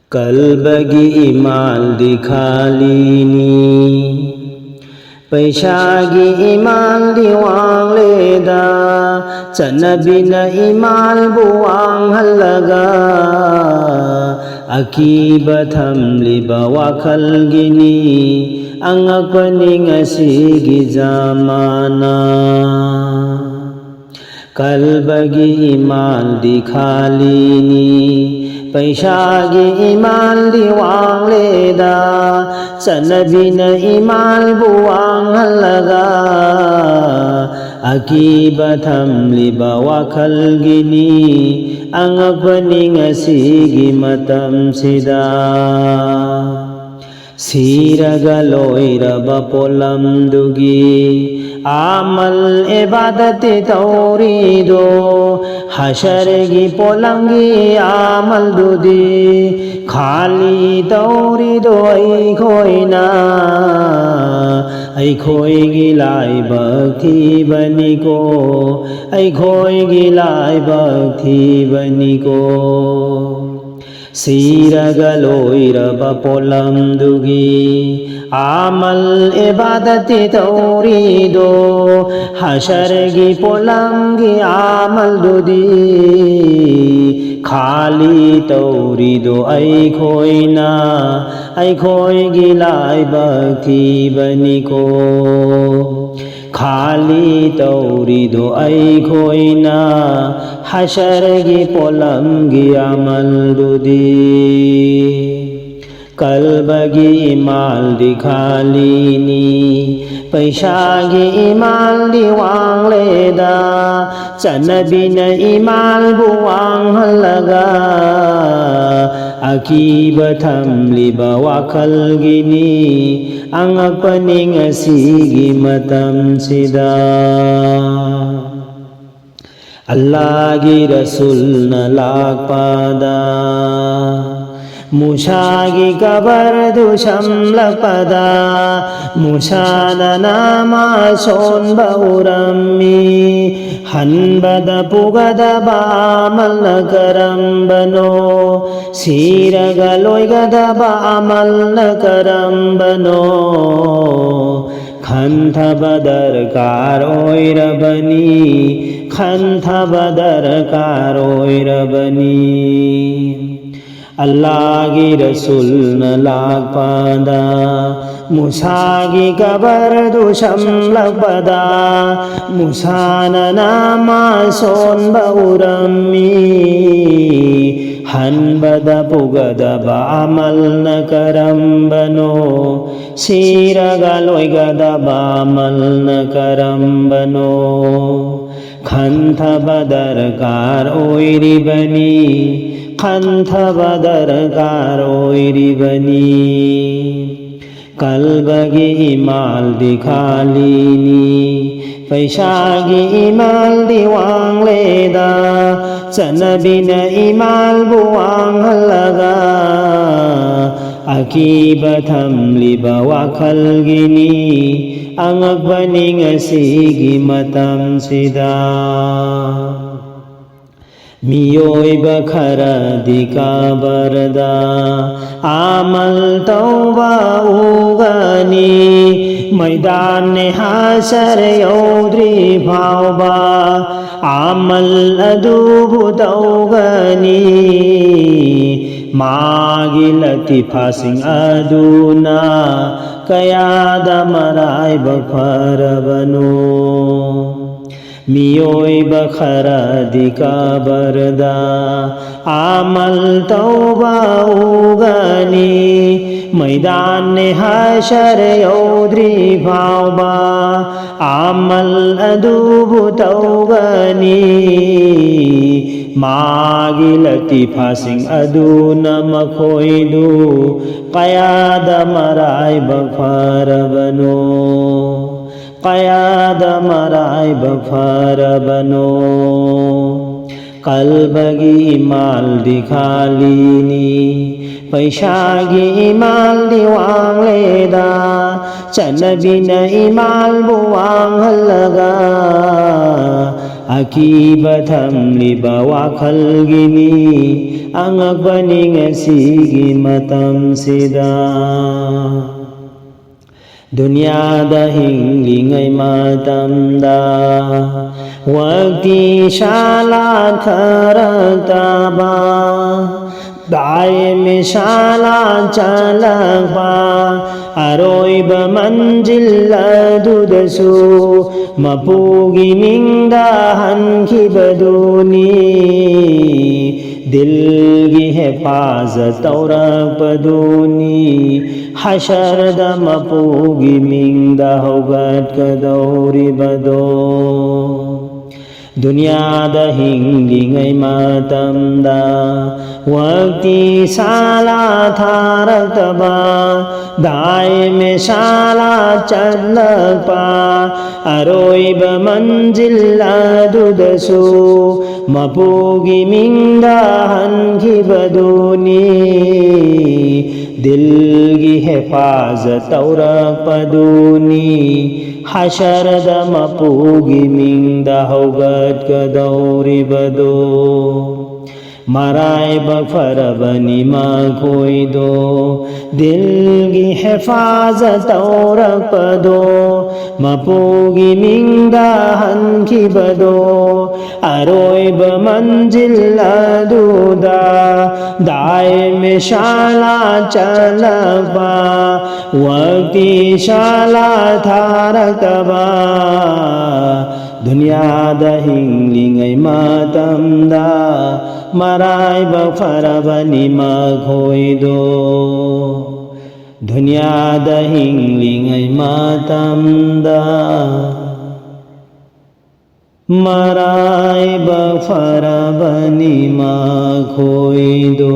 Kalbagi imal di khalini Paisagi imal di wang leda Chanabina imal buwang halaga Akibatham liba wakal gini Ang akwaning asigi zamana Kalbagi imal di khalini Paisagi imal di wang leda Sanabina imal buwang halaga Akibatham liba wakal gini Ang akwaning asigi matam sida Siraga loiraba polam dugi Amal ibadati taurido Hashargi polangi amal dudi Khali taurido ay khoina Ay khoi gilai bhakti baniko Ay khoi gilai bhakti baniko Siraga loiraba polam dugi Amal ibadati taurido Hashargi polangi amal dudi Khali taurido ay khoina Ay khoi gilai bhakti baniko Khali taurido ay khoina Hashargi polangi amal dudi Kalbagi imal di khalini Paisagi imal di wang leda Chanabina imal buwang halaga Akibatham liba wakal gini Ang akwaning asigi matam sida Allah gi Rasul na lakpada Mushagi kabar dusham lakpada Mushana nama son baurammi Hanbada pugada baamal nakaram bano Siraga loigada baamal nakaram bano Khantha badar karoy rabani Khantha badar karoy rabani Allah gi Rasul na lakpada Musagi kabar dusham lakpada Musana nama son baurammi Hanbada pugada baamal nakaram bano Siraga loigada baamal nakaram bano Khantha badar karoy ribani Khantha badar karoy ribani Kalbagi imal di khalini Paisagi imal di wang leda Chanabina imal buwang halaga Akibatham liba wakal gini Ang akwaning asigi matam sida Miyoiba khara di kabarda Amal tauba ugani Maidan hasar yaudri bhauba Amal adubu taugani Magilati fasing aduna Kayada maray bakharabano Miyoiba khara di kabarda Amal tauba ugani Maidan hashar yaudri bhauba Amal adubu taugani Magilati fasing aduna makhoidu Kayada maray bakharabano Kayada maray bakharabano Kalbagi imal di khalini Paisagi imal di wang leda Chanabina imal buwang halaga ꯑꯀꯤꯕ ꯊꯝꯂꯤꯕ ꯋꯥꯈꯜꯒꯤꯅꯤ ꯑꯉꯛꯄꯅꯤ ꯉꯁꯤꯒꯤ ꯃꯇꯝꯁꯤꯗ ꯗꯨꯅꯤꯌꯥꯗ ꯍꯤꯡꯂꯤꯉꯩ ꯃꯇꯝꯗ ꯋꯛꯇꯤ salad ꯈꯔꯛꯇꯕ ꯗꯥꯏꯃꯤ salad ꯆꯠꯂꯛꯄ ꯑꯔꯣꯏꯕ ꯃꯟꯖꯤꯜ ꯑꯗꯨꯗꯁꯨ ꯃꯄꯨꯒꯤ ꯃꯤꯡꯗ ꯍꯟꯈꯤꯕꯗꯨꯅꯤ ꯗꯤꯜꯒꯤ ꯍꯦꯐꯥꯖꯠ ꯇꯧꯔꯛꯄꯗꯨꯅꯤ ꯍꯁꯔꯗ ꯃꯄꯨꯒꯤ ꯃꯤꯡꯗ ꯍꯧꯒꯠꯀꯗꯧꯔꯤꯕꯗꯣ ꯗꯨꯅꯤꯌꯥꯗ ꯍꯤꯡꯂꯤꯉꯩ ꯃꯇꯝꯗ ꯋꯛꯇꯤ ꯁꯥꯂꯥꯠ ꯊꯥꯔꯛꯇꯕ ꯗꯥꯏꯃꯤ ꯁꯥꯂꯥꯠ ꯆꯠꯂꯛꯄ ꯑꯔꯣꯏꯕ ꯃꯟꯖꯤꯜ ꯑꯗꯨꯗꯁꯨ ꯃꯄꯨꯒꯤ ꯃꯤꯡꯗ ꯍꯟꯈꯤꯕꯗꯨꯅꯤ ꯗꯤꯜꯒꯤ ꯍꯦꯐꯥꯖꯠ ꯇꯧꯔꯛꯄꯗꯨꯅꯤ ꯍꯁꯔꯗ ꯃꯄꯨꯒꯤ ꯃꯤꯡꯗ ꯍꯧꯒꯠꯀꯗꯧꯔꯤꯕꯗꯣ ꯃꯔꯥꯏꯕꯛ ꯐꯔꯕꯅꯤ ꯃꯈꯣꯏꯗꯣ ꯗꯤꯜꯒꯤ ꯍꯦꯐꯥꯖꯠ ꯇꯧꯔꯛꯄꯗꯣ ꯃꯄꯨꯒꯤ ꯃꯤꯡꯗ ꯍꯟꯈꯤꯕꯗೋ ꯑꯔꯣꯏꯕ ꯃꯟꯖꯤꯜ ꯑꯗꯨꯗ ꯗꯥꯏꯃꯤ ꯁꯥꯂꯥꯠ ꯆꯠꯂꯛꯄ ꯋꯛꯇꯤ ꯁꯥꯂꯥꯠ ꯊꯥꯔꯛꯇꯕ ꯗꯨꯅꯤꯌꯥꯗ ꯍꯤꯡꯂꯤꯉꯩ ꯃꯇꯝꯗ ꯃꯔꯥꯏꯕꯛ ꯐꯔꯕꯅꯤ ꯃꯈꯣꯏꯗꯣ ꯗꯨꯅꯤꯌꯥꯗ ꯍꯤꯡꯂꯤꯉꯩ ꯃꯇꯝꯗ ꯃꯔꯥꯏꯕꯛ ꯐꯔꯕꯅꯤ ꯃꯈꯣꯏꯗꯣ